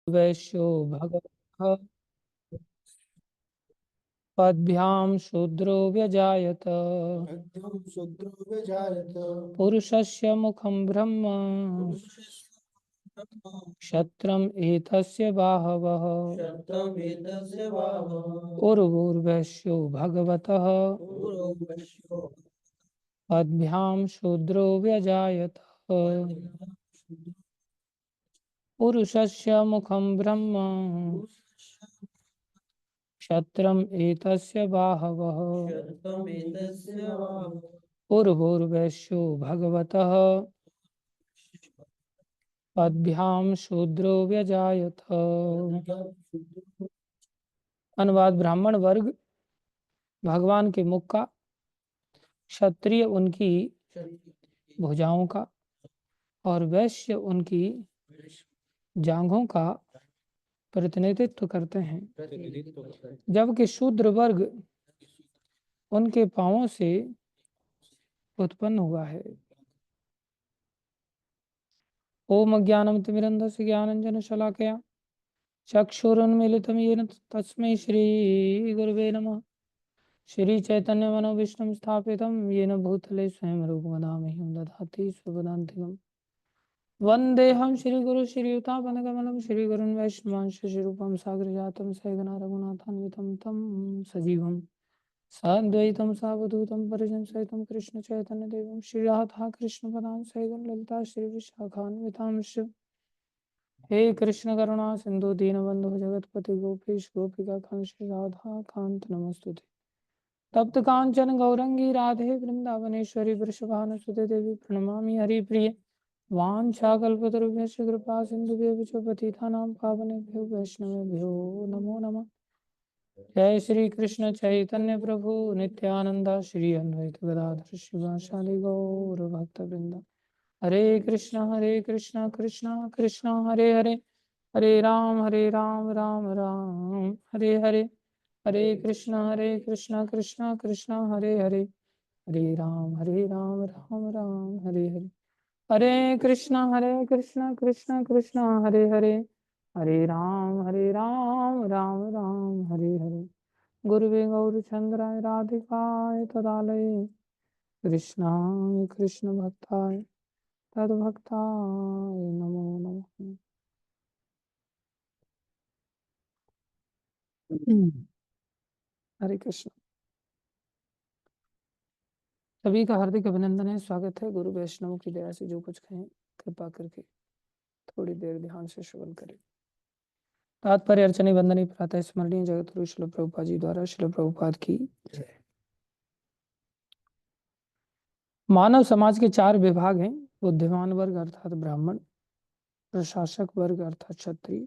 वैश्यो भगवतः पद्भ्यां शूद्रो व्यजायत पुरुषस्य मुखं ब्रह्म क्षत्रम् एतस्य बाहवः उर्वुर्वैश्यो भगवतः पद्भ्यां शूद्रो व्यजायत पुरुषस्य मुखं ब्रह्म क्षत्रम् एतस्य बाहवः उर्वुर्वैश्यो भगवतः पद्भ्यां शूद्रो व्यजायत। अनुवाद: ब्राह्मण वर्ग भगवान के मुख का, क्षत्रिय उनकी भुजाओं का और वैश्य उनकी जांघों का प्रतिनिधित्व करते हैं, जबकि शूद्र वर्ग उनके पांवों से उत्पन्न हुआ है। ओम अज्ञानतिमिरन्धस्य ज्ञानाञ्जनशलाकया चक्षुरुन्मीलितं येन तस्मै श्रीगुरवे नमः। श्रीचैतन्यमनोभीष्टं स्थापितं येन भूतले स्वयं रूपमदामह्यं ददाति स्वपदान्तिकम्। वन्देऽहं श्रीगुरु श्रीयुतापदकमलं श्रीगुरुन् वैष्णवांश श्रीरूपं सागरजातं सहगना रघुनाथान्वितं तं सजीवं साद्वैतं सावधूतं परिजनसहितं कृष्णचैतन्यदेवं श्रीराधा कृष्णपदां सहगन ललिता श्रीविशाखान्वितांश। हे कृष्ण करुणा सिंधु दीनबंधु जगतपति गोपेश गोपिका कांत राधा कांत नमस्तुते। तप्त कांचन गौरंगी राधे वृंदावनेश्वरी वृषभानुसुते देवी प्रणमामि हरिप्रिये। वाञ्छाकल्पतरुभ्यश्च कृपा सिन्धुभ्यः च पतितानां पावनेभ्यो वैष्णवेभ्यो नमो नमः। जय श्री कृष्ण चैतन्य प्रभु नित्यानंद श्री अद्वैत गदाधर शिवासादि गौर भक्तवृंद। हरे कृष्ण कृष्ण कृष्ण हरे हरे, हरे राम राम राम हरे हरे। हरे कृष्ण कृष्ण कृष्ण हरे हरे, हरे राम राम राम हरे हरे। हरे कृष्ण कृष्ण कृष्ण हरे हरे, हरे राम राम राम हरे हरे। गुरुवे गौरचंद्राय राधिकाय तदालये कृष्णाय कृष्ण भक्ताय तद्भक्ताय नमो नमः। हरे कृष्ण। सभी का हार्दिक अभिनंदन है, स्वागत है। गुरु वैष्णव की दया से जो कुछ कहें कृपा करके थोड़ी देर ध्यान से श्रवण करें। तात्पर्य अर्चने वंदनी प्रातः स्मरणीय जगतगुरु श्रील प्रभुपाद जी द्वारा श्रील प्रभुपाद की। मानव समाज के 4 विभाग हैं: बुद्धिमान वर्ग अर्थात ब्राह्मण, प्रशासक वर्ग अर्थात क्षत्रिय,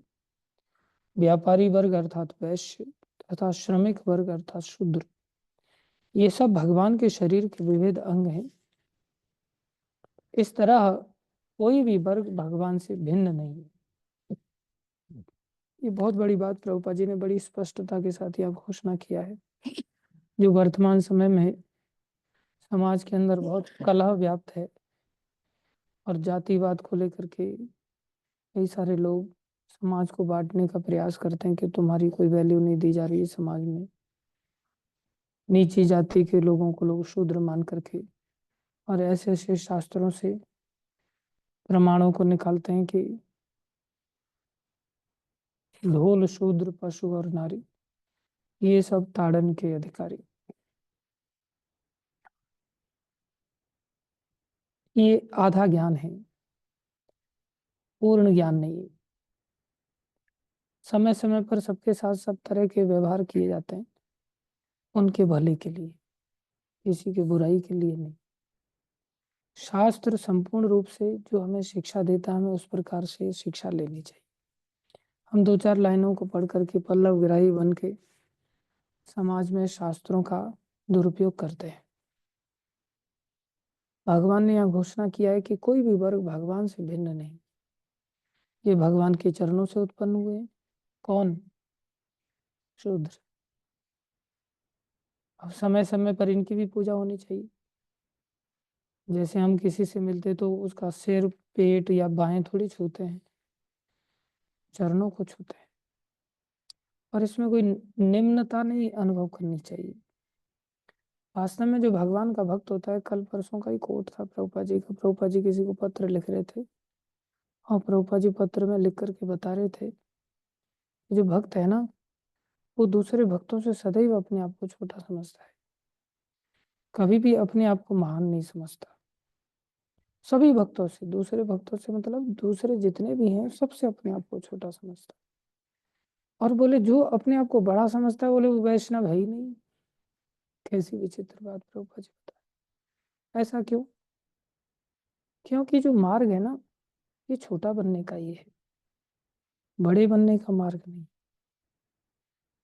व्यापारी वर्ग अर्थात वैश्य तथा श्रमिक वर्ग अर्थात शूद्र। ये सब भगवान के शरीर के विविध अंग हैं। इस तरह कोई भी वर्ग भगवान से भिन्न नहीं है। ये बहुत बड़ी बात प्रभुपाद जी ने बड़ी स्पष्टता के साथ यह घोषणा किया है। जो वर्तमान समय में समाज के अंदर बहुत कलह व्याप्त है और जातिवाद को लेकर के कई सारे लोग समाज को बांटने का प्रयास करते हैं कि तुम्हारी कोई वैल्यू नहीं दी जा रही है समाज में। नीची जाति के लोगों को लोग शूद्र मान करके और ऐसे ऐसे शास्त्रों से प्रमाणों को निकालते हैं कि धूल शूद्र पशु और नारी ये सब ताड़न के अधिकारी। ये आधा ज्ञान है, पूर्ण ज्ञान नहीं है। समय समय पर सबके साथ सब तरह के व्यवहार किए जाते हैं उनके भले के लिए, किसी की बुराई के लिए नहीं। शास्त्र संपूर्ण रूप से जो हमें शिक्षा देता है हमें उस प्रकार से शिक्षा लेनी चाहिए। हम 2-4 लाइनों को पढ़ करके पल्लव ग्राही बन के समाज में शास्त्रों का दुरुपयोग करते हैं। भगवान ने यह घोषणा किया है कि कोई भी वर्ग भगवान से भिन्न नहीं। ये भगवान के चरणों से उत्पन्न हुए। कौन? शूद्र। अब समय समय पर इनकी भी पूजा होनी चाहिए। जैसे हम किसी से मिलते तो उसका सिर पेट या बाहें थोड़ी छूते हैं। चरणों को छूते हैं। और इसमें कोई निम्नता नहीं अनुभव करनी चाहिए। वास्तव में जो भगवान का भक्त होता है, कल परसों का ही कोट था प्रभुपा जी का। प्रभुपा जी किसी को पत्र लिख रहे थे और प्रभुपा जी पत्र में लिख करके बता रहे थे, जो भक्त है ना, वो दूसरे भक्तों से सदैव अपने आप को छोटा समझता है, कभी भी अपने आप को महान नहीं समझता। सभी भक्तों से, दूसरे भक्तों से मतलब दूसरे जितने भी हैं सबसे अपने आप को छोटा समझता है। और बोले जो अपने आप को बड़ा समझता है, बोले वो वैष्णव है ही नहीं। कैसी विचित्र बात प्रभुपा जी बता। ऐसा क्यों? क्योंकि जो मार्ग है ना, ये छोटा बनने का ही है, बड़े बनने का मार्ग नहीं।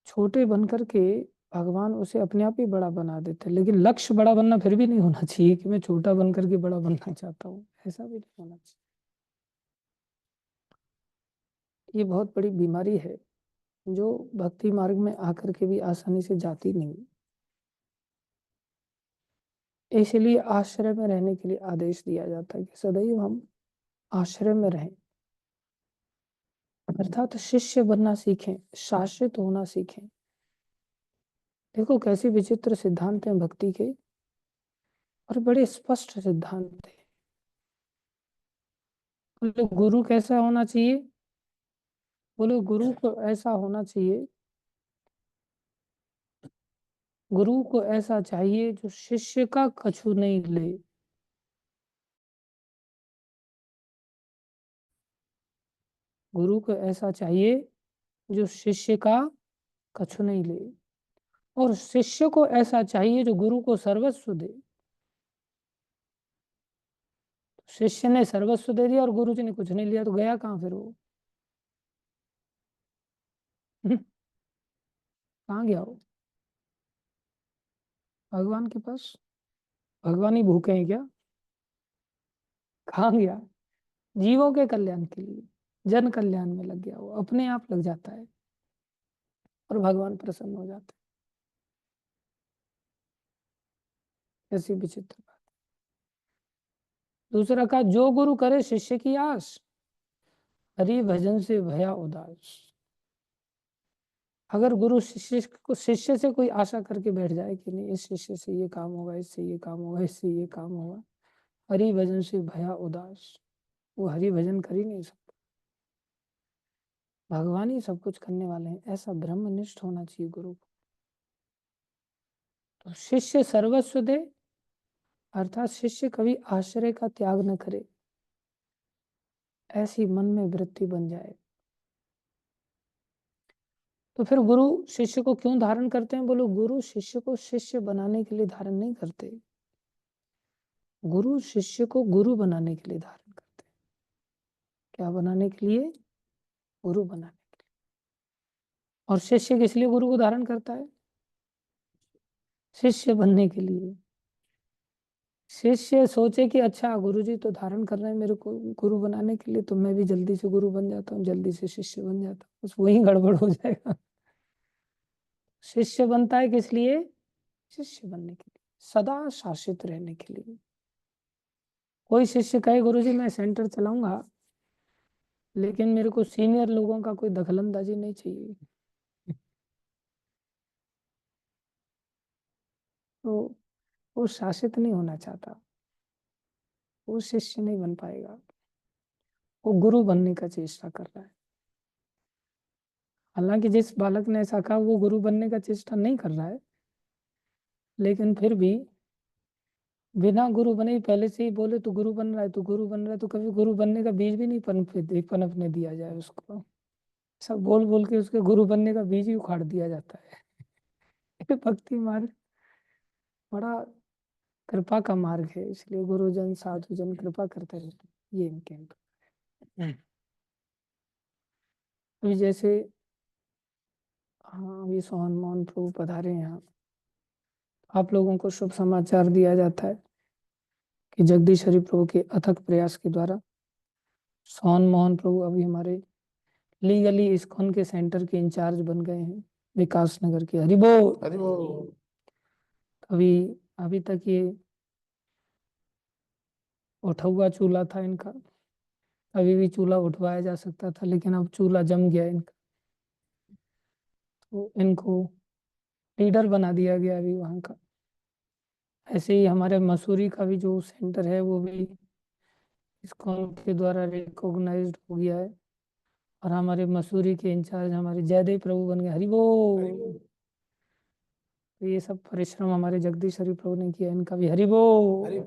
छोटे बन करके भगवान उसे अपने आप ही बड़ा बना देते, लेकिन लक्ष्य बड़ा बनना फिर भी नहीं होना चाहिए कि मैं छोटा बन करके बड़ा बनना चाहता हूँ, ऐसा भी नहीं होना चाहिए। ये बहुत बड़ी बीमारी है जो भक्ति मार्ग में आकर के भी आसानी से जाती नहीं। इसलिए आश्रय में रहने के लिए आदेश दिया जाता है कि सदैव हम आश्रय में रहें, अर्थात शिष्य बनना सीखें, शासित होना सीखें। देखो कैसी विचित्र सिद्धांत हैं भक्ति के, और बड़े स्पष्ट सिद्धांत है। बोलो गुरु कैसा होना चाहिए? बोलो गुरु को ऐसा होना चाहिए, गुरु को ऐसा चाहिए जो शिष्य का कछु नहीं ले। गुरु को ऐसा चाहिए जो शिष्य का कछु नहीं ले, और शिष्य को ऐसा चाहिए जो गुरु को सर्वस्व दे। शिष्य ने सर्वस्व दे दिया और गुरु जी ने कुछ नहीं लिया, तो गया कहाँ फिर वो? कहाँ गया वो? भगवान के पास? भगवान ही भूखे हैं क्या? कहाँ गया? जीवों के कल्याण के लिए, जन कल्याण में लग गया, वो अपने आप लग जाता है और भगवान प्रसन्न हो जाते हैं। ऐसी विचित्र बात। दूसरा कहा, जो गुरु करे शिष्य की आस, हरि भजन से भया उदास। अगर गुरु शिष्य से कोई आशा करके बैठ जाए कि नहीं इस शिष्य से ये काम होगा, इससे ये काम होगा, इससे ये काम होगा, हरि भजन से भया उदास, वो हरि भजन कर ही नहीं सकता। भगवान ही सब कुछ करने वाले हैं, ऐसा ब्रह्मनिष्ठ होना चाहिए गुरु को। तो शिष्य सर्वस्व दे, अर्थात शिष्य कभी आश्रय का त्याग न करे, ऐसी मन में वृत्ति बन जाए। तो फिर गुरु शिष्य को क्यों धारण करते हैं? बोलो गुरु शिष्य को शिष्य बनाने के लिए धारण नहीं करते, गुरु शिष्य को गुरु बनाने के लिए धारण करते हैं। क्या बनाने के लिए? गुरु बनाने के लिए। और शिष्य किस लिए गुरु को धारण करता है? शिष्य बनने के लिए। शिष्य सोचे कि अच्छा गुरु जी तो धारण कर रहे हैं मेरे को गुरु बनाने के लिए, तो मैं भी जल्दी से गुरु बन जाता हूँ, जल्दी से शिष्य बन जाता हूँ, बस वही गड़बड़ हो जाएगा। शिष्य बनता है किस लिए? शिष्य बनने के लिए, सदा शासित रहने के लिए। कोई शिष्य कहे गुरु जी मैं सेंटर चलाऊंगा, लेकिन मेरे को सीनियर लोगों का कोई दखलंदाजी नहीं चाहिए, तो वो शासित नहीं होना चाहता, वो शिष्य नहीं बन पाएगा, वो गुरु बनने का चेष्टा कर रहा है। हालांकि जिस बालक ने ऐसा कहा वो गुरु बनने का चेष्टा नहीं कर रहा है, लेकिन फिर भी बिना गुरु बने ही पहले से ही बोले तो गुरु बन रहा है, तो गुरु बन रहा है, तो कभी गुरु बनने का बीज भी नहीं पनपने दिया जाए उसको। सब बोल बोल के उसके गुरु बनने का बीज ही उखाड़ दिया जाता है। ये भक्ति मार्ग बड़ा कृपा का मार्ग है, इसलिए गुरुजन साधुजन कृपा करते रहते हैं, ये इनके अंदर। अभी जैसे हाँ, अभी सोहन मोहन प्रभु पधारे हैं यहाँ, आप लोगों को शुभ समाचार दिया जाता है कि जगदीश हरि प्रभु के अथक प्रयास के द्वारा सोहन मोहन प्रभु अभी हमारे लीगली इस्कॉन के सेंटर के इंचार्ज बन गए हैं, विकास नगर के। हरि बोल हरि बोल। अभी अभी तक ये उठौआ चूल्हा था इनका, अभी भी चूल्हा उठवाया जा सकता था, लेकिन अब चूल्हा जम गया इनका, तो इनको लीडर बना दिया गया अभी वहाँ का। ऐसे ही हमारे मसूरी का भी जो सेंटर है वो भी इस्कॉन के द्वारा रिकॉग्नाइज्ड हो गया है, और हमारे मसूरी के इंचार्ज हमारे जयदेव प्रभु बन गए। हरि बोल। तो ये सब परिश्रम हमारे जगदीश हरि प्रभु ने किया, इनका भी हरि बोल।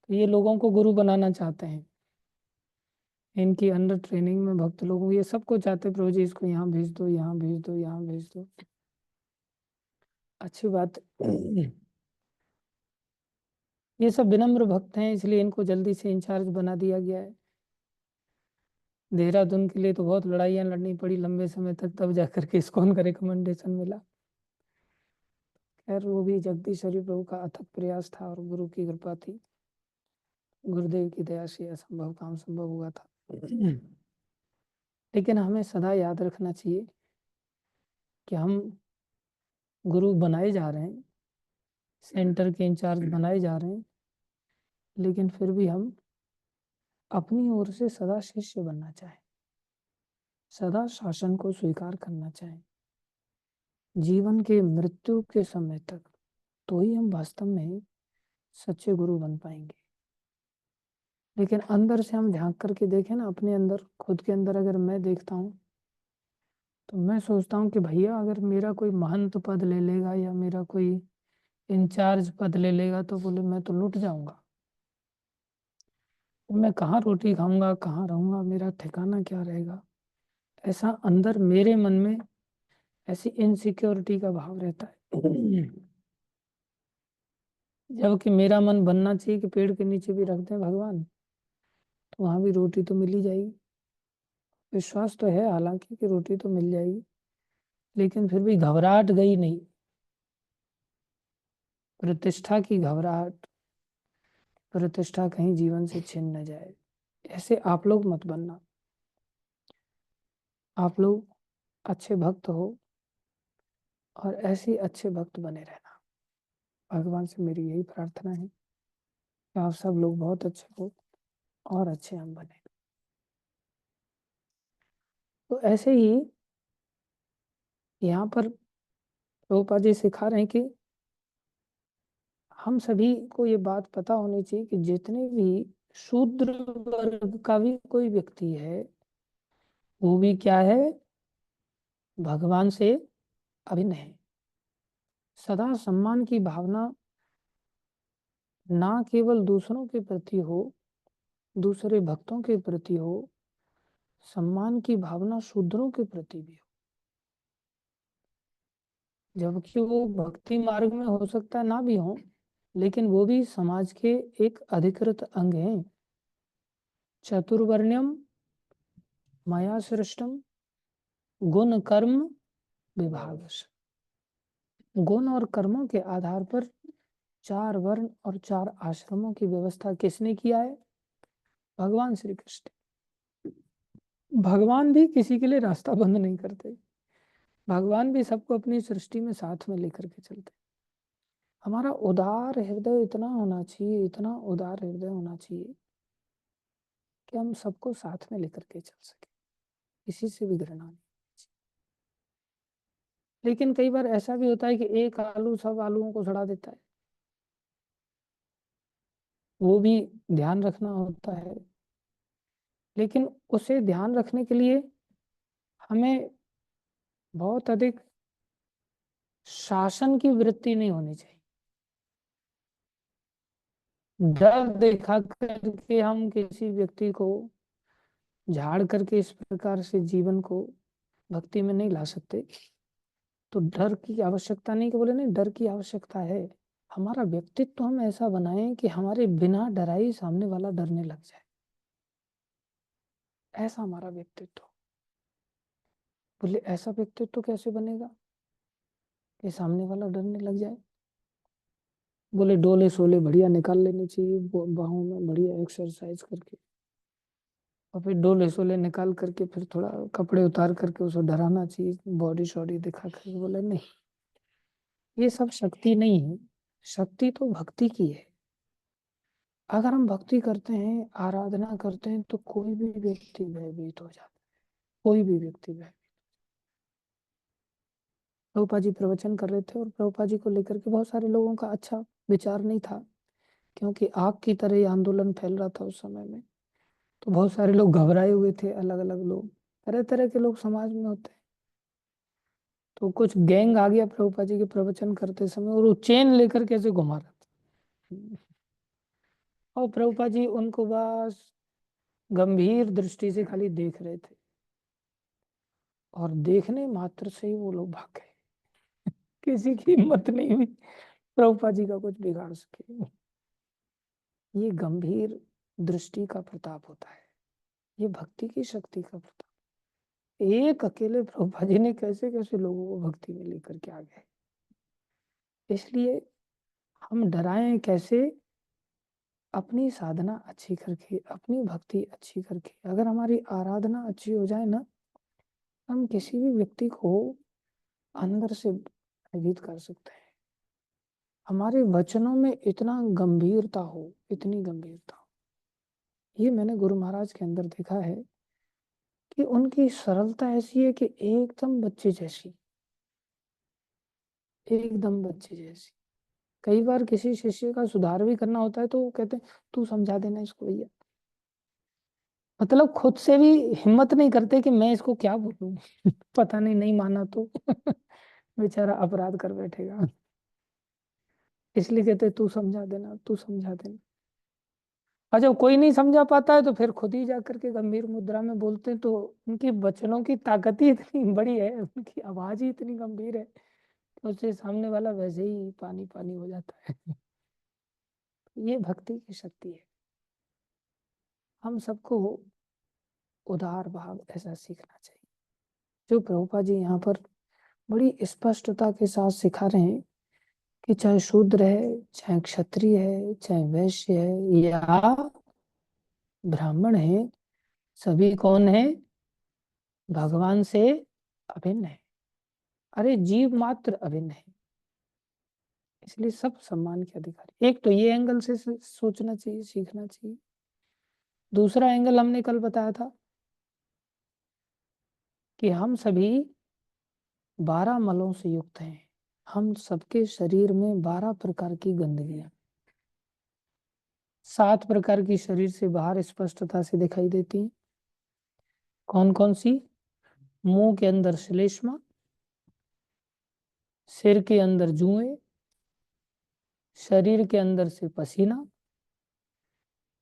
तो ये लोगों को गुरु बनाना चाहते हैं, इनकी अंडर ट्रेनिंग में भक्त लोगों, ये सबको चाहते प्रभु जी इसको यहाँ भेज दो, यहाँ भेज दो, यहाँ भेज दो। अच्छी बात। ये सब विनम्र भक्त हैं, इसलिए इनको जल्दी से इंचार्ज बना दिया गया है। देहरादून के लिए तो बहुत लड़ाइयाँ लड़नी पड़ी लंबे समय तक, तब जाकर के इस्कॉन का रिकमेंडेशन मिला। खैर वो भी जगदीश हरि प्रभु का अथक प्रयास था और गुरु की कृपा थी, गुरुदेव की दया से असंभव काम संभव हुआ था। लेकिन हमें सदा याद रखना चाहिए कि हम गुरु बनाए जा रहे हैं, सेंटर के इंचार्ज बनाए जा रहे हैं, लेकिन फिर भी हम अपनी ओर से सदा शिष्य बनना चाहें, सदा शासन को स्वीकार करना चाहें जीवन के मृत्यु के समय तक, तो ही हम वास्तव में सच्चे गुरु बन पाएंगे। लेकिन अंदर से हम झांक करके देखें ना, अपने अंदर, खुद के अंदर अगर मैं देखता हूँ तो मैं सोचता हूँ कि भैया अगर मेरा कोई महंत पद ले लेगा या मेरा कोई इंचार्ज पद ले लेगा तो बोले मैं तो लुट जाऊंगा, मैं कहाँ रोटी खाऊंगा, कहाँ रहूंगा, मेरा ठिकाना क्या रहेगा। ऐसा अंदर मेरे मन में ऐसी इनसिक्योरिटी का भाव रहता है। जबकि मेरा मन बनना चाहिए कि पेड़ के नीचे भी रख दें भगवान, तो वहां भी रोटी तो मिल ही जाएगी। विश्वास तो है हालांकि कि रोटी तो मिल जाएगी, लेकिन फिर भी घबराहट गई नहीं, प्रतिष्ठा की घबराहट, प्रतिष्ठा कहीं जीवन से छिन न जाए। ऐसे आप लोग मत बनना, आप लोग अच्छे भक्त हो और ऐसे ही अच्छे भक्त बने रहना। भगवान से मेरी यही प्रार्थना है कि आप सब लोग बहुत अच्छे हो और अच्छे हम बने। तो ऐसे ही यहाँ पर प्रभुपाद जी सिखा रहे हैं कि हम सभी को ये बात पता होनी चाहिए कि जितने भी शूद्र वर्ग का भी कोई व्यक्ति है, वो भी क्या है, भगवान से अभिन्न है। सदा सम्मान की भावना ना केवल दूसरों के प्रति हो, दूसरे भक्तों के प्रति हो, सम्मान की भावना शूद्रों के प्रति भी हो। जबकि वो भक्ति मार्ग में हो सकता है ना भी हो, लेकिन वो भी समाज के एक अधिकृत अंग हैं। चतुर्वर्ण्यम मया सृष्टम गुण कर्म विभाग। गुण और कर्मों के आधार पर 4 वर्ण और 4 आश्रमों की व्यवस्था किसने किया है? भगवान श्री कृष्ण। भगवान भी किसी के लिए रास्ता बंद नहीं करते, भगवान भी सबको अपनी सृष्टि में साथ में लेकर के चलते। हमारा उदार हृदय इतना होना चाहिए, इतना उदार हृदय होना चाहिए कि हम सबको साथ में लेकर के चल सके, किसी से भी घृणा नहीं। लेकिन कई बार ऐसा भी होता है कि एक आलू सब आलूओं को सड़ा देता है, वो भी ध्यान रखना होता है। लेकिन उसे ध्यान रखने के लिए हमें बहुत अधिक शासन की वृत्ति नहीं होनी चाहिए। डर दिखा करके हम किसी व्यक्ति को झाड़ करके इस प्रकार से जीवन को भक्ति में नहीं ला सकते। तो डर की आवश्यकता नहीं, कि बोले नहीं डर की आवश्यकता है। हमारा व्यक्तित्व हम ऐसा बनाएं कि हमारे बिना डराई सामने वाला डरने लग जाए, ऐसा हमारा व्यक्तित्व। बोले ऐसा व्यक्तित्व कैसे बनेगा कि सामने वाला डरने लग जाए? बोले डोले सोले बढ़िया निकाल लेने चाहिए बाहों में, बढ़िया एक्सरसाइज करके, और फिर डोले सोले निकाल करके फिर थोड़ा कपड़े उतार करके उसको डराना चाहिए, बॉडी शॉडी दिखा करके। बोले नहीं, ये सब शक्ति नहीं है, शक्ति तो भक्ति की है। अगर हम भक्ति करते हैं, आराधना करते हैं, तो कोई भी व्यक्ति भयभीत हो जाता है, कोई भी व्यक्ति भय। प्रभुपा जी प्रवचन कर रहे थे और प्रभुपा जी को लेकर के बहुत सारे लोगों का अच्छा विचार नहीं था, क्योंकि आग की तरह ये आंदोलन फैल रहा था उस समय में। तो बहुत सारे लोग घबराए हुए थे, अलग अलग लोग, तरह तरह के लोग समाज में होते हैं। तो कुछ गैंग आ गया प्रभुपा जी के प्रवचन करते समय, और वो चेन लेकर कैसे घुमा रहा था। और प्रभुपा जी उनको बस गंभीर दृष्टि से खाली देख रहे थे, और देखने मात्र से ही वो लोग भाग गए। किसी की हिम्मत नहीं हुई प्रभुपा जी का कुछ बिगाड़ सके। ये गंभीर दृष्टि का प्रताप होता है, ये भक्ति की शक्ति का प्रताप। एक अकेले प्रभुपा जी ने कैसे कैसे लोगों को भक्ति में लेकर के आ गए। इसलिए हम डराएं कैसे? अपनी साधना अच्छी करके, अपनी भक्ति अच्छी करके। अगर हमारी आराधना अच्छी हो जाए ना, हम किसी भी व्यक्ति को अंदर से भयभीत कर सकते हैं। हमारे वचनों में इतना गंभीरता हो, इतनी गंभीरता हो। ये मैंने गुरु महाराज के अंदर देखा है कि उनकी सरलता ऐसी है कि एकदम बच्चे जैसी, एकदम बच्चे जैसी। कई बार किसी शिष्य का सुधार भी करना होता है तो वो कहते हैं तू समझा देना इसको भैया। मतलब खुद से भी हिम्मत नहीं करते कि मैं इसको क्या बोलूं। पता नहीं, नहीं माना तो बेचारा अपराध कर बैठेगा। इसलिए कहते तू समझा देना, तू समझा देना। और जब कोई नहीं समझा पाता है तो फिर खुद ही जाकर के गंभीर मुद्रा में बोलते हैं। तो उनकी वचनों की ताकत ही इतनी बड़ी है, उनकी आवाज ही इतनी गंभीर है कि उससे सामने वाला वैसे ही पानी पानी हो जाता है। ये भक्ति की शक्ति है। हम सबको उदार भाव ऐसा सीखना चाहिए, जो प्रभुपा जी यहाँ पर बड़ी स्पष्टता के साथ सिखा रहे हैं कि चाहे शूद्र है, चाहे क्षत्रिय है, चाहे वैश्य है या ब्राह्मण है, सभी कौन है? भगवान से अभिन्न है। अरे जीव मात्र अभिन्न है, इसलिए सब सम्मान के अधिकारी। एक तो ये एंगल से सोचना चाहिए, सीखना चाहिए। दूसरा एंगल हमने कल बताया था कि हम सभी 12 मलों से युक्त हैं। हम सबके शरीर में 12 प्रकार की गंदगियां, 7 प्रकार की शरीर से बाहर स्पष्टता से दिखाई देती हैं। कौन कौन सी? मुंह के अंदर श्लेष्मा, सिर के अंदर जुएं, शरीर के अंदर से पसीना,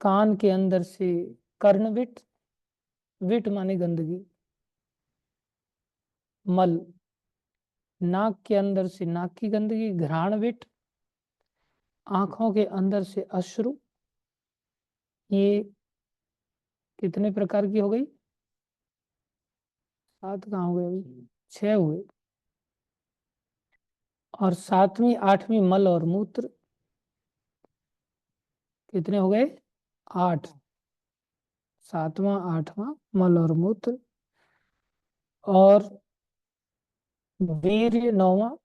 कान के अंदर से कर्णविट, विट माने गंदगी, मल, नाक के अंदर से नाक की गंदगी, घ्राणविट, आंखों के अंदर से अश्रु। ये कितने प्रकार की हो गई? 7 कहाँ हो गए? अभी 6 हुए। और 7वीं 8वीं मल और मूत्र, कितने हो गए? 8। 7वां 8वां मल और मूत्र, और वीर्य 9वां,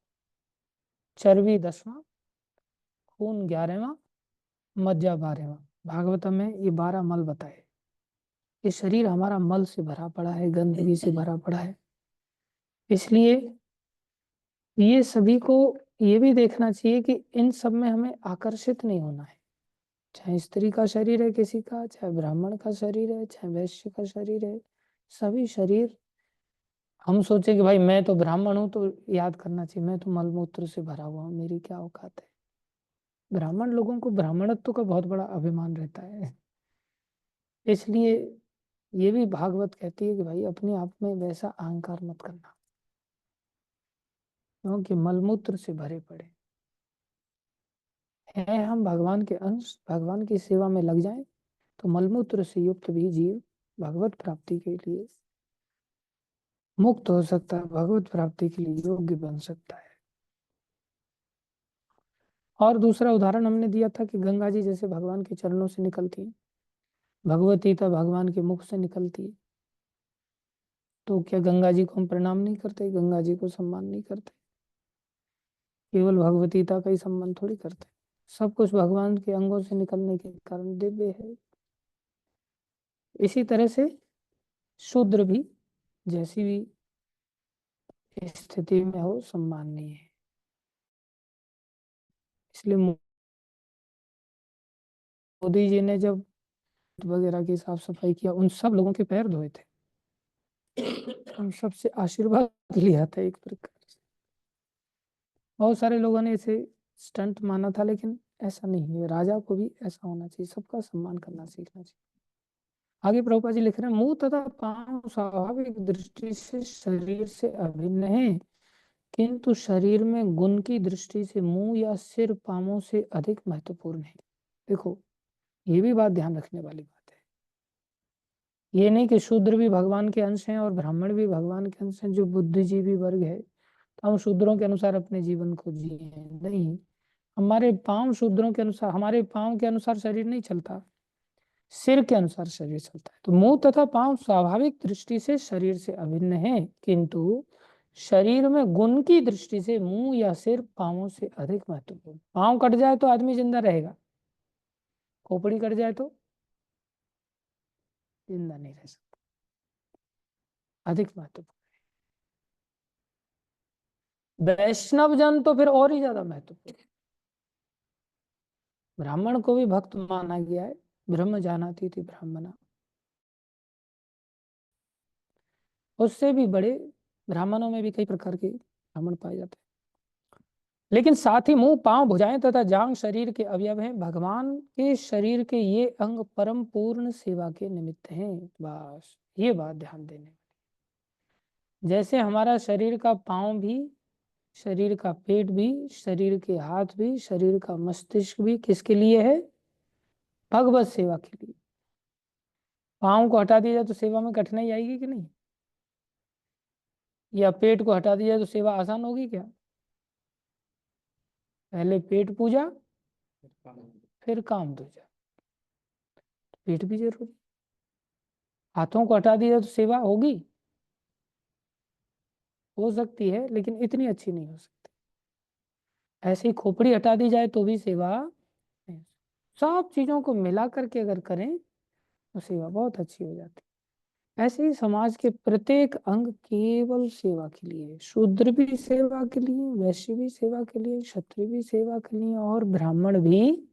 चर्बी 10वां, खून 11वां, मज्जा 12वां। भागवतम में ये 12 मल बताए। ये शरीर हमारा मल से भरा पड़ा है, गंदगी से भरा पड़ा है। इसलिए ये सभी को ये भी देखना चाहिए कि इन सब में हमें आकर्षित नहीं होना है। चाहे स्त्री का शरीर है किसी का, चाहे ब्राह्मण का शरीर है, चाहे वैश्य का शरीर है, सभी शरीर। हम सोचे कि भाई मैं तो ब्राह्मण हूं, तो याद करना चाहिए मैं तो मलमूत्र से भरा हुआ हूँ, मेरी क्या औकात है। ब्राह्मण लोगों को ब्राह्मणत्व का बहुत बड़ा अभिमान रहता है। इसलिए ये भी भागवत कहती है कि भाई अपने आप में वैसा अहंकार मत करना, क्योंकि मलमूत्र से भरे पड़े हैं हम भगवान के अंश। भगवान की सेवा में लग जाएं तो मलमूत्र से युक्त भी जीव भगवत प्राप्ति के लिए मुक्त हो सकता है, भगवत प्राप्ति के लिए योग्य बन सकता है। और दूसरा उदाहरण हमने दिया था कि गंगा जी जैसे भगवान के चरणों से निकलती है, भगवतीता भगवान के मुख से निकलती है, तो क्या गंगा जी को हम प्रणाम नहीं करते, गंगा जी को सम्मान नहीं करते? केवल भगवतीता का ही सम्मान थोड़ी करते। सब कुछ भगवान के अंगों से निकलने के कारण दिव्य है। इसी तरह से शूद्र भी जैसी भी स्थिति में हो सम्माननीय है। इसलिए मोदी जी ने जब वगैरह की साफ सफाई किया, उन सब लोगों के पैर धोए थे, उन सबसे आशीर्वाद लिया था एक प्रकार से। बहुत सारे लोगों ने इसे स्टंट माना था, लेकिन ऐसा नहीं है। राजा को भी ऐसा होना चाहिए, सबका सम्मान करना सीखना चाहिए। आगे प्रभुपाद जी लिख रहे हैं, मुंह तथा पांव स्वाभाविक दृष्टि से शरीर से अभिन्न है, किंतु शरीर में गुण की दृष्टि से मुंह या सिर पांवों से अधिक महत्वपूर्ण है। देखो, ये भी बात ध्यान रखने वाली बात है। ये नहीं कि शूद्र भी भगवान के अंश हैं और ब्राह्मण भी भगवान के अंश हैं, जो बुद्धिजीवी वर्ग है तो हम शूद्रों के अनुसार अपने जीवन को जिए। नहीं, हमारे पांव शूद्रों के अनुसार, हमारे पांव के अनुसार शरीर नहीं चलता, सिर के अनुसार शरीर चलता है। तो मुंह तथा पांव स्वाभाविक दृष्टि से शरीर से अभिन्न है, किंतु शरीर में गुण की दृष्टि से मुंह या सिर पांवों से अधिक महत्वपूर्ण। पांव कट जाए तो आदमी जिंदा रहेगा, खोपड़ी कट जाए तो जिंदा नहीं रह सकता, अधिक महत्वपूर्ण। वैष्णव जन तो फिर और ही ज्यादा महत्वपूर्ण। ब्राह्मण को भी भक्त माना गया है, ब्रह्म जानाति थी ब्राह्मणा, उससे भी बड़े ब्राह्मणों में भी कई प्रकार के ब्राह्मण पाए जाते हैं। लेकिन साथ ही मुंह, पांव, भुजाएं तथा जांग शरीर के अवयव हैं। भगवान के शरीर के ये अंग परम पूर्ण सेवा के निमित्त हैं। बस ये बात ध्यान देने, जैसे हमारा शरीर का पांव भी, शरीर का पेट भी, शरीर के हाथ भी, शरीर का मस्तिष्क भी किसके लिए है? भगवत सेवा के लिए। पांव को हटा दिया जाए तो सेवा में कठिनाई आएगी कि नहीं? या पेट को हटा दिया जाए तो सेवा आसान होगी क्या? पहले पेट पूजा, फिर काम दूजा। पेट भी जरूरी। हाथों को हटा दिया जाए तो सेवा होगी, हो सकती है, लेकिन इतनी अच्छी नहीं हो सकती। ऐसे ही खोपड़ी हटा दी जाए तो भी सेवा नहीं। सब चीजों को मिला करके अगर करें तो सेवा बहुत अच्छी हो जाती है। ऐसे ही समाज के प्रत्येक अंग केवल सेवा के लिए है। शूद्र भी सेवा के लिए, वैश्य भी सेवा के लिए, क्षत्रिय भी सेवा के लिए, और ब्राह्मण भी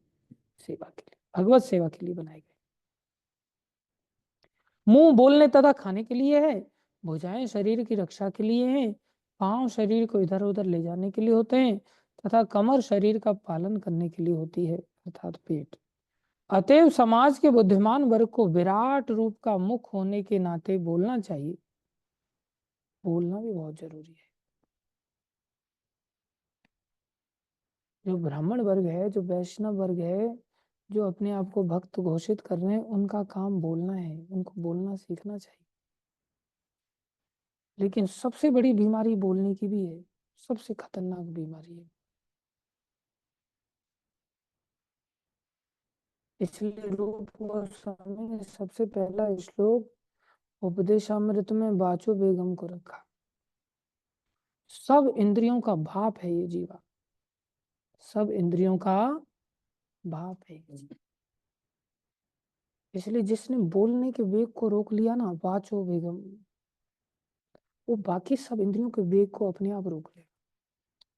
सेवा के लिए, भगवत सेवा के लिए बनाए गए। मुंह बोलने तथा खाने के लिए है, भुजाएं शरीर की रक्षा के लिए हैं, पांव शरीर को इधर उधर ले जाने के लिए होते हैं, तथा कमर शरीर का पालन करने के लिए होती है, अर्थात पेट। अतएव समाज के बुद्धिमान वर्ग को विराट रूप का मुख होने के नाते बोलना चाहिए। बोलना भी बहुत जरूरी है। जो ब्राह्मण वर्ग है, जो वैष्णव वर्ग है, जो अपने आप को भक्त घोषित कर रहे हैं, उनका काम बोलना है, उनको बोलना सीखना चाहिए। लेकिन सबसे बड़ी बीमारी बोलने की भी है, सबसे खतरनाक बीमारी है। इसलिए रूप गोस्वामी ने सबसे पहला श्लोक उपदेशामृत में बाचो बेगम को रखा। सब इंद्रियों का भाप है ये जीवा, सब इंद्रियों का भाप है ये जीवा। इसलिए जिसने बोलने के वेग को रोक लिया ना, बाचो बेगम, वो बाकी सब इंद्रियों के वेग को अपने आप रोक लेगा।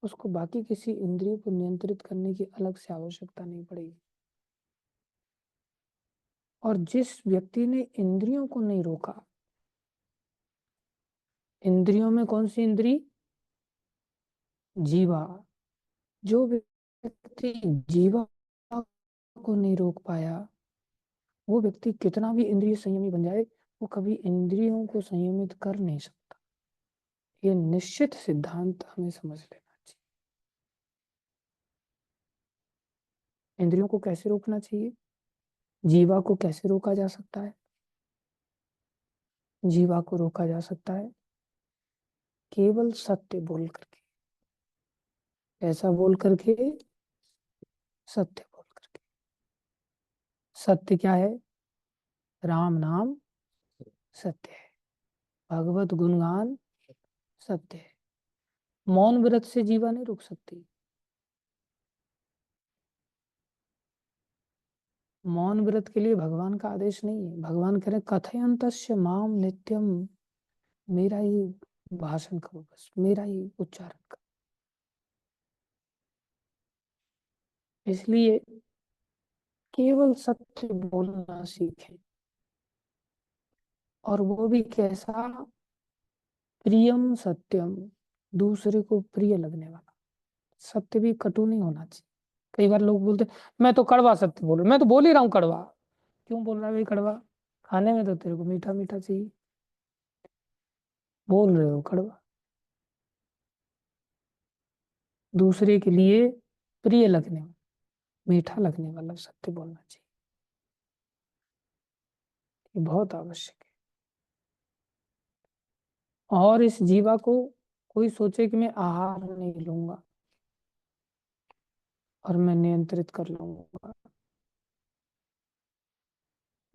उसको बाकी किसी इंद्रिय को नियंत्रित करने की अलग से आवश्यकता नहीं पड़ेगी। और जिस व्यक्ति ने इंद्रियों को नहीं रोका, इंद्रियों में कौन सी इंद्री? जीवा। जो व्यक्ति जीवा को नहीं रोक पाया, वो व्यक्ति कितना भी इंद्रिय संयमी बन जाए, वो कभी इंद्रियों को संयमित कर नहीं सकता। ये निश्चित सिद्धांत हमें समझ लेना चाहिए। इंद्रियों को कैसे रोकना चाहिए? जीवा को कैसे रोका जा सकता है? जीवा को रोका जा सकता है केवल सत्य बोल करके। ऐसा बोल करके? सत्य बोल करके। सत्य क्या है? राम नाम सत्य है, भगवत गुणगान सत्य है। मौन व्रत से जीवा नहीं रुक सकती। मौन व्रत के लिए भगवान का आदेश नहीं है। भगवान कह रहे कथयंतस्य माम नित्यम, मेरा ही भाषण करो, बस मेरा ही उच्चारण करो। इसलिए केवल सत्य बोलना सीखें, और वो भी कैसा, प्रियम सत्यम, दूसरे को प्रिय लगने वाला। सत्य भी कटु नहीं होना चाहिए। कई बार लोग बोलते मैं तो कड़वा सत्य बोल रहा हूं, मैं तो बोल ही रहा हूँ कड़वा। क्यों बोल रहा है भाई कड़वा? खाने में तो तेरे को मीठा मीठा चाहिए, बोल रहे हो कड़वा। दूसरे के लिए प्रिय लगने वाला, मीठा लगने वाला सत्य बोलना चाहिए। ये बहुत आवश्यक है। और इस जीवा को कोई सोचे कि मैं आहार नहीं लूंगा और मैं नियंत्रित कर लूंगा,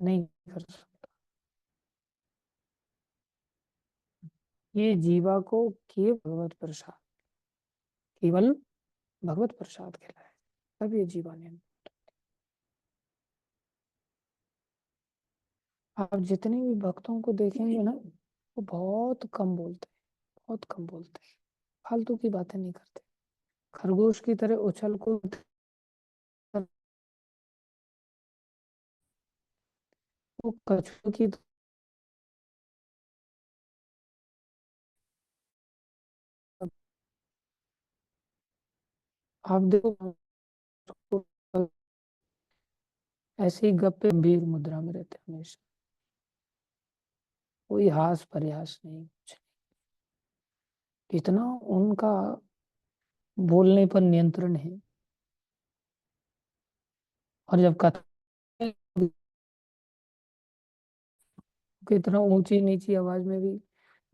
नहीं कर सकता। ये जीवा को केवल भगवत प्रसाद, केवल भगवत प्रसाद खिलाए, तब ये जीवा नियंत्रित। आप जितने भी भक्तों को देखेंगे ना, वो बहुत कम बोलते हैं, बहुत कम बोलते हैं, फालतू की बातें नहीं करते। खरगोश की तरह उछल कूद, वो कछुआ की, आप देखो ऐसे ही गप्पे गंभीर मुद्रा में रहते हैं हमेशा, कोई हास प्रयास नहीं, कुछ नहीं। कितना उनका बोलने पर नियंत्रण है। और जब कथा कितना ऊंची नीची आवाज में भी,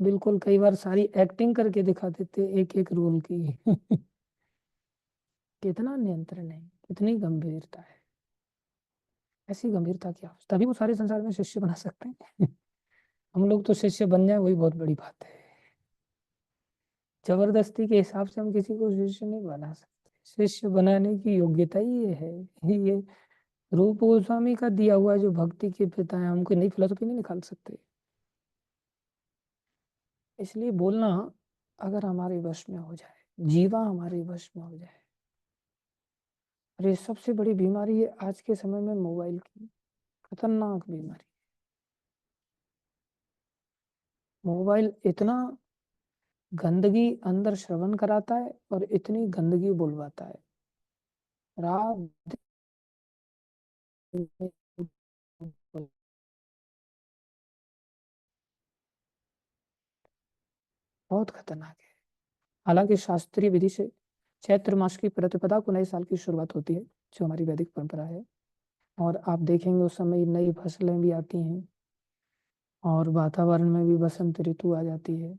बिल्कुल कई बार सारी एक्टिंग करके दिखा देते एक एक रोल की। कितना नियंत्रण है, कितनी गंभीरता है। ऐसी गंभीरता की आवश्यकता, तभी वो सारे संसार में शिष्य बना सकते हैं। हम लोग तो शिष्य बन जाए वही बहुत बड़ी बात है। जबरदस्ती के हिसाब से हम किसी को शिष्य नहीं बना सकते। शिष्य बनाने की योग्यता ही ये है। ये रूप गोस्वामी का दिया हुआ जो भक्ति के पिता है, हम कोई नई फिलोसफी नहीं निकाल सकते। इसलिए बोलना अगर हमारे वश में हो जाए, जीवा हमारे वश में हो जाए। और ये सबसे बड़ी बीमारी है आज के समय में, मोबाइल की खतरनाक बीमारी। मोबाइल इतना गंदगी अंदर श्रवण कराता है और इतनी गंदगी बुलवाता है। रात दिन बहुत खतरनाक है। हालांकि शास्त्रीय विधि से चैत्र मास की प्रतिपदा को नए साल की शुरुआत होती है, जो हमारी वैदिक परंपरा है। और आप देखेंगे उस समय नई फसलें भी आती हैं और वातावरण में भी बसंत ऋतु आ जाती है।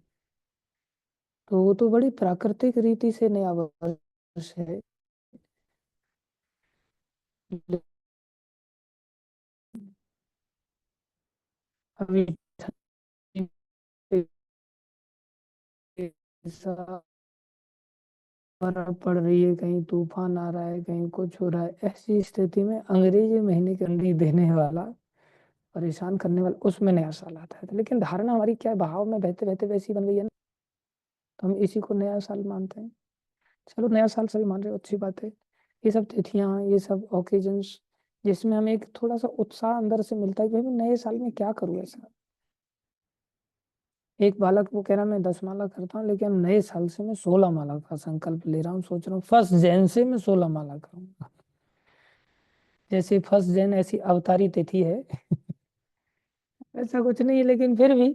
तो वो तो बड़ी प्राकृतिक रीति से नया वर्ष है। अभी ऐसा बर्फ पड़ रही है, कहीं तूफान आ रहा है, कहीं कुछ हो रहा है, ऐसी स्थिति में अंग्रेजी महीने के अंदर देने वाला, परेशान करने वाला, उसमें नया साल आता है। लेकिन धारणा हमारी क्या है, बहाव में बहते बहते वैसी बन गई है ना, तो हम इसी को नया साल मानते हैं। चलो नया साल सभी मान रहे हो, अच्छी बात है। ये सब तिथियां, ये सब ओकेजन्स, जिसमें हमें एक थोड़ा सा उत्साह अंदर से मिलता है कि भाई मैं नए साल में क्या करूँ ऐसा। एक बालक वो कह रहा मैं 10 माला करता हूँ, लेकिन नए साल से मैं 16 माला का संकल्प ले रहा हूँ, सोच रहा हूँ 1 जैन से मैं 16 माला करूंगा। जैसे 1 जैन ऐसी अवतारी तिथि है, ऐसा कुछ नहीं है, लेकिन फिर भी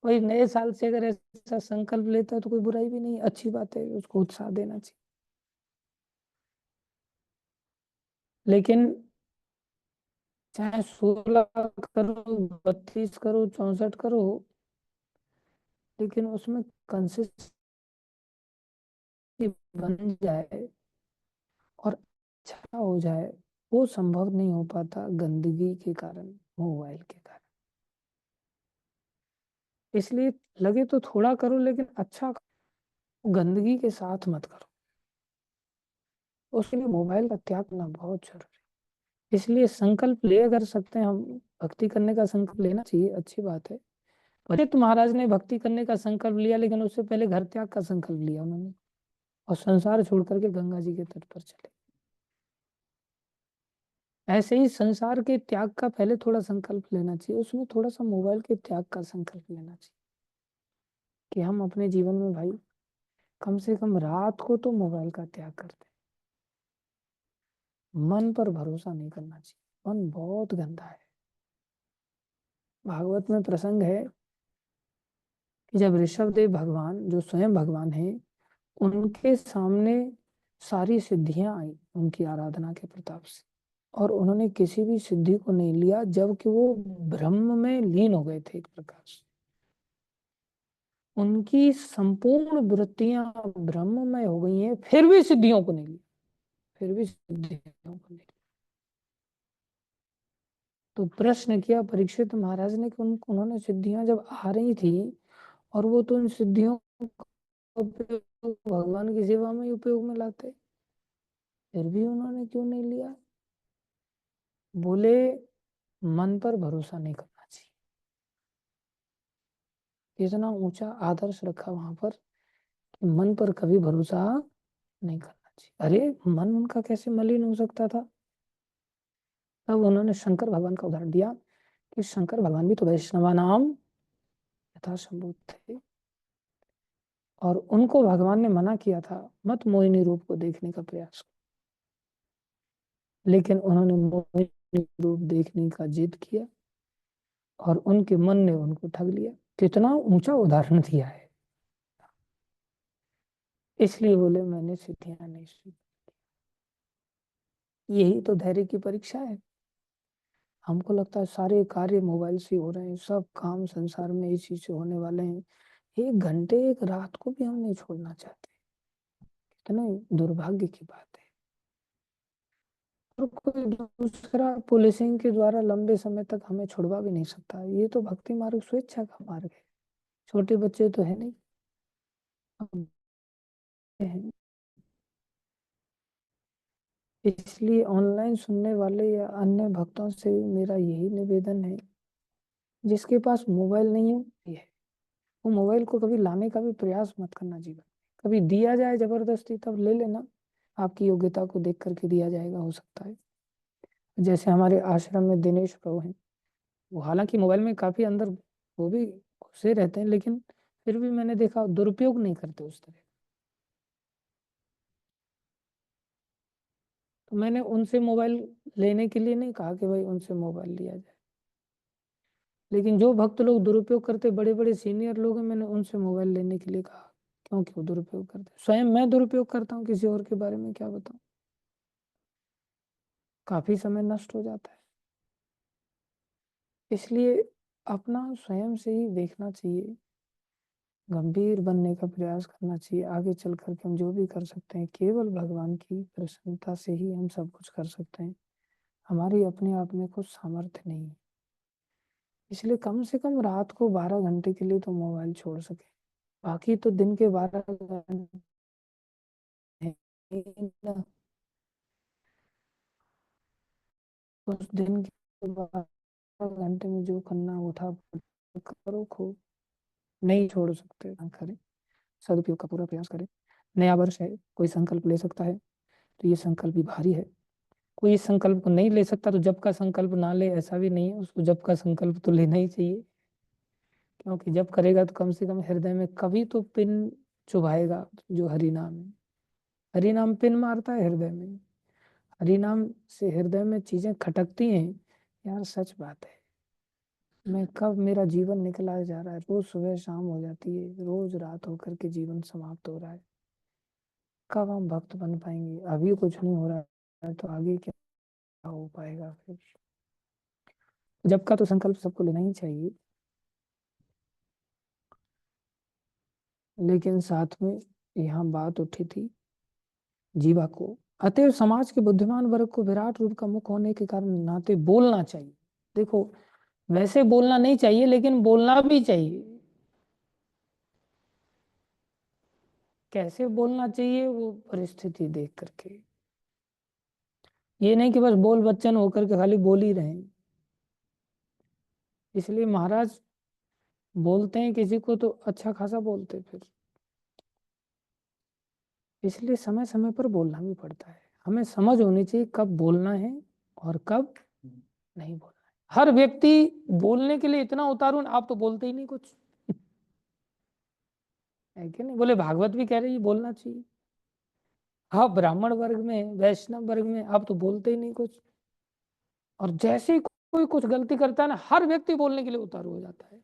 वही नए साल से अगर ऐसा संकल्प लेता है तो कोई बुराई भी नहीं, अच्छी बात है, उसको उत्साह देना चाहिए। लेकिन चाहे 16 करो, 32 करो, 64 करो, लेकिन उसमें कंसिस्टेंसी बन जाए और अच्छा हो जाए, वो संभव नहीं हो पाता गंदगी के कारण, मोबाइल के कारण। इसलिए लगे तो थोड़ा करो, लेकिन अच्छा करो, गंदगी के साथ मत करो। उसके लिए मोबाइल का त्याग करना बहुत जरूरी है। इसलिए संकल्प ले कर सकते हैं हम, भक्ति करने का संकल्प लेना चाहिए, अच्छी बात है। परीक्षित महाराज ने भक्ति करने का संकल्प लिया, लेकिन उससे पहले घर त्याग का संकल्प लिया उन्होंने, और संसार छोड़ करके गंगा जी के तट पर चले। ऐसे ही संसार के त्याग का पहले थोड़ा संकल्प लेना चाहिए, उसमें थोड़ा सा मोबाइल के त्याग का संकल्प लेना चाहिए, कि हम अपने जीवन में भाई कम से कम रात को तो मोबाइल का त्याग करते हैं। मन पर भरोसा नहीं करना चाहिए, मन बहुत गंदा है। भागवत में प्रसंग है कि जब ऋषभदेव भगवान, जो स्वयं भगवान है, उनके सामने सारी सिद्धियां आई उनकी आराधना के प्रताप से, और उन्होंने किसी भी सिद्धि को नहीं लिया, जबकि वो ब्रह्म में लीन हो गए थे एक प्रकार से। उनकी संपूर्ण वृत्तियां ब्रह्ममय हो गई हैं, फिर भी सिद्धियों को नहीं लिया, फिर भी सिद्धियों को नहीं लिया। तो प्रश्न किया परीक्षित महाराज ने कि उन्होंने सिद्धियां जब आ रही थी, और वो तो उन सिद्धियों का उपयोग भगवान की सेवा में ही उपयोग में लाते, फिर भी उन्होंने क्यों नहीं लिया? बोले मन पर भरोसा नहीं करना चाहिए। इतना ऊंचा आदर्श रखा वहां पर कि मन पर कभी भरोसा नहीं करना चाहिए। अरे मन उनका कैसे मलिन हो सकता था? तब उन्होंने शंकर भगवान का उदाहरण दिया कि शंकर भगवान भी तो वैष्णवा नाम यथासंभव थे, और उनको भगवान ने मना किया था मत मोहिनी रूप को देखने का प्रयास, लेकिन उन्होंने मोहिनी रूप देखने का जिद किया, और उनके मन ने उनको ठग लिया। कितना ऊंचा उदाहरण दिया है। इसलिए बोले मैंने सिद्धियां नहीं सीखी। यही तो धैर्य की परीक्षा है। हमको लगता है सारे कार्य मोबाइल से हो रहे हैं, सब काम संसार में इसी से होने वाले हैं, एक घंटे एक रात को भी हम नहीं छोड़ना चाहते। कितने दुर्भाग्य की बात है। और कोई दूसरा पुलिसिंग के द्वारा लंबे समय तक हमें छुड़वा भी नहीं सकता। ये तो भक्ति मार्ग स्वेच्छा का मार्ग है। छोटे बच्चे तो है नहीं, हम हैं। इसलिए ऑनलाइन सुनने वाले या अन्य भक्तों से मेरा यही निवेदन है, जिसके पास मोबाइल नहीं है वो मोबाइल को कभी लाने का भी प्रयास मत करना जीवन। कभी दिया जाए जबरदस्ती तब ले लेना, आपकी योग्यता को देख करके दिया जाएगा हो सकता है। जैसे हमारे आश्रम में दिनेश प्रभु हैं, वो हालांकि मोबाइल में काफी अंदर वो भी घुसे रहते हैं, लेकिन फिर भी मैंने देखा दुरुपयोग नहीं करते उस तरह। तो मैंने उनसे मोबाइल लेने के लिए नहीं कहा कि भाई उनसे मोबाइल लिया जाए, लेकिन जो भक्त लोग दुरुपयोग करते, बड़े बड़े सीनियर लोग हैं, मैंने उनसे मोबाइल लेने के लिए कहा, क्योंकि वो दुरुपयोग करते। स्वयं मैं दुरुपयोग करता हूँ, किसी और के बारे में क्या बताऊं। काफी समय नष्ट हो जाता है। इसलिए अपना स्वयं से ही देखना चाहिए, गंभीर बनने का प्रयास करना चाहिए। आगे चल करके हम जो भी कर सकते हैं केवल भगवान की प्रसन्नता से ही हम सब कुछ कर सकते हैं। हमारी अपने आप में कुछ सामर्थ्य नहीं है। इसलिए कम से कम रात को 12 घंटे के लिए तो मोबाइल छोड़ सके। बाकी तो दिन के 12 घंटे ही ना, उस दिन के 12 घंटे में जो करना वो था करो खूब। नहीं छोड़ सकते ना करें, सदुपयोग का पूरा प्रयास करें। नया वर्ष है, कोई संकल्प ले सकता है, तो ये संकल्प भी भारी है। कोई इस संकल्प को नहीं ले सकता तो जब का संकल्प ना ले, ऐसा भी नहीं है, उसको जब का संकल्प तो लेना ही चाहिए। क्योंकि जब करेगा तो कम से कम हृदय में कभी तो पिन चुभाएगा, जो हरि नाम है। हरि नाम पिन मारता है हृदय में, हरि नाम से हृदय में चीजें खटकती हैं। यार सच बात है, मैं कब मेरा जीवन निकला जा रहा है, रोज सुबह शाम हो जाती है, रोज रात होकर के जीवन समाप्त हो रहा है। कब हम भक्त बन पाएंगे? अभी कुछ नहीं हो रहा है तो आगे क्या हो पाएगा फिर? जब का तो संकल्प सबको लेना ही चाहिए, लेकिन साथ में यहाँ बात उठी थी जीवा को। अतएव समाज के बुद्धिमान वर्ग को विराट रूप का मुख होने के कारण नाते बोलना चाहिए। देखो, वैसे बोलना नहीं चाहिए, लेकिन बोलना भी चाहिए। कैसे बोलना चाहिए वो परिस्थिति देख करके। ये नहीं कि बस बोल बच्चन होकर के खाली बोल ही रहे। इसलिए महाराज बोलते हैं किसी को तो अच्छा खासा बोलते फिर। इसलिए समय समय पर बोलना भी पड़ता है। हमें समझ होनी चाहिए कब बोलना है और कब नहीं बोलना है। हर व्यक्ति बोलने के लिए इतना उतारू, आप तो बोलते ही नहीं कुछ है कि नहीं। बोले भागवत भी कह रही है बोलना चाहिए। हाँ, ब्राह्मण वर्ग में, वैष्णव वर्ग में आप तो बोलते ही नहीं कुछ। और जैसे ही कोई कुछ गलती करता है ना, हर व्यक्ति बोलने के लिए उतारू हो जाता है।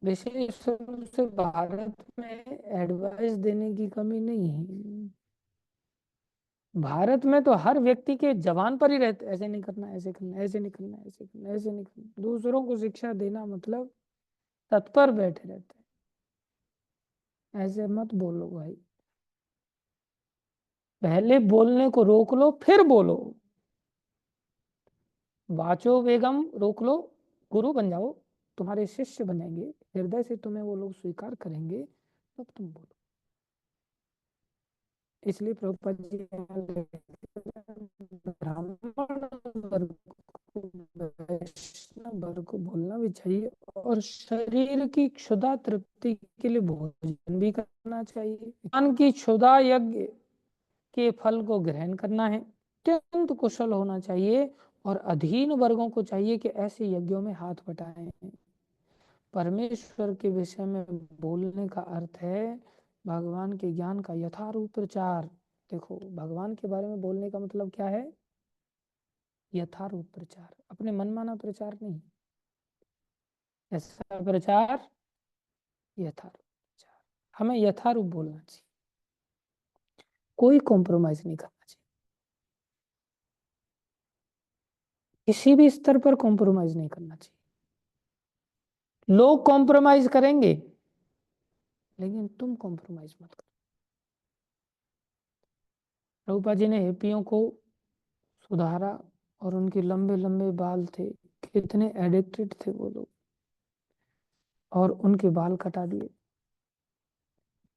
विशेष रूप से भारत में एडवाइस देने की कमी नहीं है। भारत में तो हर व्यक्ति के जबान पर ही रहते, ऐसे नहीं करना, ऐसे करना, ऐसे नहीं करना, ऐसे करना, ऐसे नहीं करना। दूसरों को शिक्षा देना मतलब तत्पर बैठे रहते हैं, ऐसे मत बोलो भाई। पहले बोलने को रोक लो फिर बोलो। वाचो वेगम रोक लो, गुरु बन जाओ, तुम्हारे शिष्य बनेंगे, हृदय से तुम्हें वो लोग स्वीकार करेंगे, तब तुम बोलो। इसलिए प्रभुपाद जी ब्राह्मण वर्ग को, वैष्णव वर्ग को बोलना भी चाहिए। और शरीर की क्षुधा तृप्ति के लिए भोजन भी करना चाहिए। ज्ञान की क्षुधा यज्ञ के फल को ग्रहण करना है, अत्यंत कुशल होना चाहिए। और अधीन वर्गों को चाहिए कि ऐसे यज्ञों में हाथ बटाएं। परमेश्वर के विषय में बोलने का अर्थ है भगवान के ज्ञान का यथारूप प्रचार। देखो, भगवान के बारे में बोलने का मतलब क्या है? यथारूप प्रचार, अपने मनमाना प्रचार नहीं। ऐसा प्रचार, यथारूप प्रचार। हमें यथारूप बोलना चाहिए, कोई कॉम्प्रोमाइज नहीं करना चाहिए, किसी भी स्तर पर कॉम्प्रोमाइज नहीं करना चाहिए। लोग कॉम्प्रोमाइज करेंगे लेकिन तुम कॉम्प्रोमाइज मत करो। प्रभुपाद जी ने हिप्पियों को सुधारा, और उनके लंबे लंबे बाल थे, कितने एडिक्टेड थे वो लोग, और उनके बाल कटा दिए।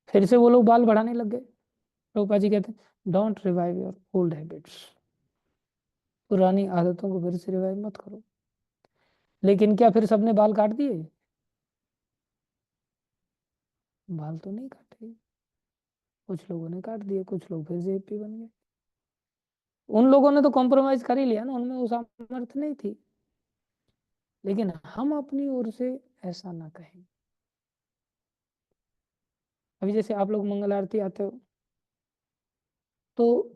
फिर से वो लोग बाल बढ़ाने लग गए। प्रभुपाद जी कहते हैं don't revive your old habits, पुरानी आदतों को फिर से रिवाइव मत करो। लेकिन क्या फिर सबने बाल काट दिए? बाल तो नहीं काटे, कुछ लोगों ने काट दिए, कुछ लोग फिर से हिप्पी बन गए। उन लोगों ने तो कॉम्प्रोमाइज कर ही लिया ना, उनमें वो सामर्थ्य नहीं थी। लेकिन हम अपनी ओर से ऐसा ना कहें। अभी जैसे आप लोग मंगल आरती आते हो, तो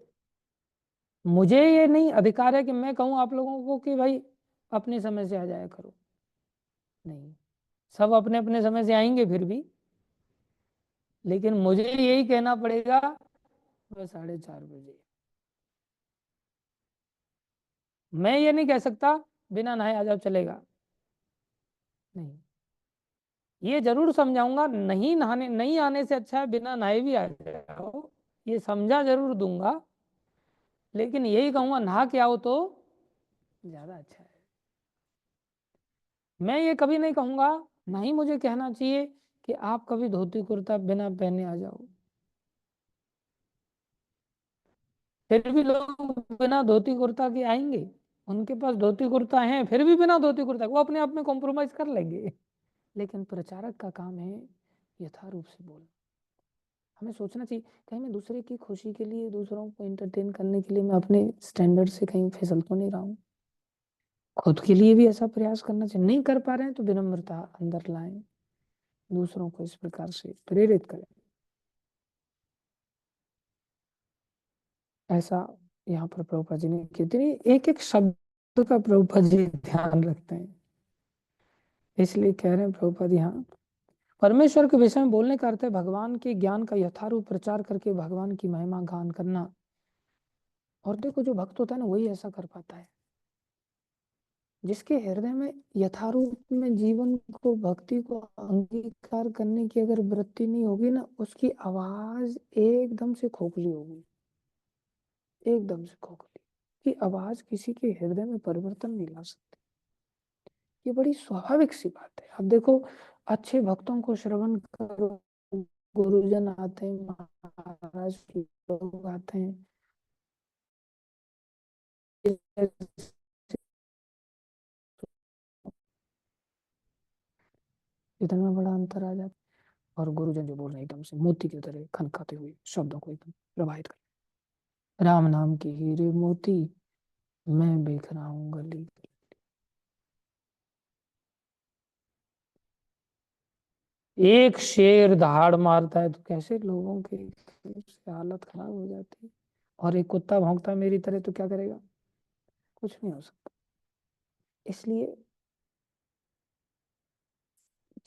मुझे ये नहीं अधिकार है कि मैं कहूं आप लोगों को कि भाई अपने समय से आ जाया करो। नहीं, सब अपने अपने समय से आएंगे फिर भी, लेकिन मुझे यही कहना पड़ेगा बस 4:30 बजे। मैं ये नहीं कह सकता बिना नहाए आ जाओ, चलेगा नहीं। ये जरूर समझाऊंगा, नहीं नहाने नहीं आने से अच्छा है बिना नहाए भी आ जाओ, ये समझा जरूर दूंगा। लेकिन यही कहूंगा नहा के आओ तो ज्यादा अच्छा है। मैं ये कभी नहीं कहूंगा, नहीं मुझे कहना चाहिए कि आप कभी धोती कुर्ता बिना पहने आ जाओ। फिर भी लोग बिना धोती कुर्ता के आएंगे, उनके पास धोती कुर्ता है, फिर भी बिना धोती कुर्ता वो अपने आप में कॉम्प्रोमाइज कर लेंगे। लेकिन प्रचारक का काम है यथारूप से बोलना। हमें सोचना चाहिए कहीं मैं दूसरे की खुशी के लिए, दूसरों को एंटरटेन करने के लिए मैं अपने स्टैंडर्ड से कहीं फिसल तो नहीं रहा हूँ। खुद के लिए भी ऐसा प्रयास करना चाहिए। नहीं कर पा रहे हैं तो विनम्रता अंदर लाएं, दूसरों को इस प्रकार से प्रेरित करें। ऐसा यहाँ पर प्रभुपाद जी ने कितनी एक एक शब्द का प्रभुपाद जी ध्यान रखते हैं। इसलिए कह रहे हैं प्रभुपाद यहाँ परमेश्वर के विषय में बोलने का अर्थ है भगवान के ज्ञान का यथारूप प्रचार करके भगवान की महिमा गान करना। और देखो, जो भक्त होता है ना वही ऐसा कर पाता है, जिसके हृदय में यथारूप में जीवन को, भक्ति को अंगीकार करने की अगर वृत्ति नहीं होगी ना, उसकी आवाज एकदम से खोखली होगी, एकदम से खोखली। कि आवाज किसी के हृदय में परिवर्तन नहीं ला सकती। ये बड़ी स्वाभाविक सी बात है। अब देखो, अच्छे भक्तों को श्रवण करो, गुरुजन आते हैं, महाराज लोग आते हैं, इतना बड़ा अंतर आ जाता। और गुरुजन जो बोल रहे हैं एकदम से मोती की तरह खनकाते हुए शब्दों को एकदम प्रवाहित कर, राम नाम के हीरे मोती मैं बेच रहा हूँ गली। एक शेर दहाड़ मारता है तो कैसे लोगों की उससे हालत खराब हो जाती है। और एक कुत्ता भौंकता है मेरी तरह तो क्या करेगा? कुछ नहीं हो सकता। इसलिए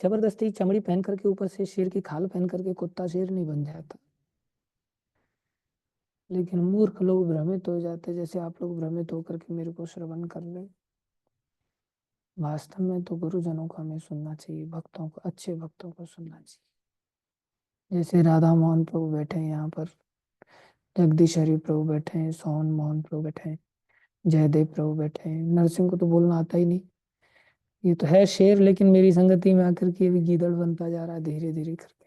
जबरदस्ती चमड़ी पहन करके ऊपर से शेर की खाल पहन करके कुत्ता शेर नहीं बन जाता। लेकिन मूर्ख लोग भ्रमित हो जाते, जैसे आप लोग भ्रमित होकर के मेरे को श्रवण कर रहे। वास्तव में तो गुरुजनों को हमें सुनना चाहिए, भक्तों को, अच्छे भक्तों को सुनना चाहिए। जैसे राधा मोहन प्रभु बैठे हैं यहाँ पर, जगदीश हरि प्रभु बैठे हैं, सोहन मोहन प्रभु बैठे हैं, जयदेव प्रभु बैठे हैं। नरसिंह को तो बोलना आता ही नहीं। ये तो है शेर, लेकिन मेरी संगति में आकर के भी गीदड़ बनता जा रहा है धीरे धीरे करके।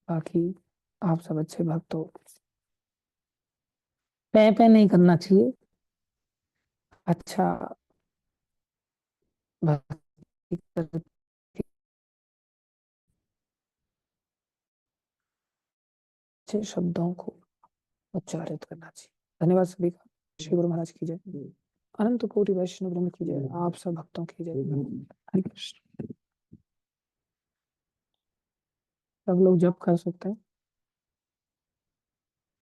बाकी आप सब अच्छे भक्त हो। पे नहीं करना चाहिए। अच्छा भक्ति करके अच्छे शब्दों को उच्चारित करना चाहिए। धन्यवाद सभी का। श्री गुरु महाराज की जय। अनंत कोटि वैष्णव वृंद की जय। आप सब भक्तों की जय। हरे कृष्ण। सब लोग जप कर सकते हैं।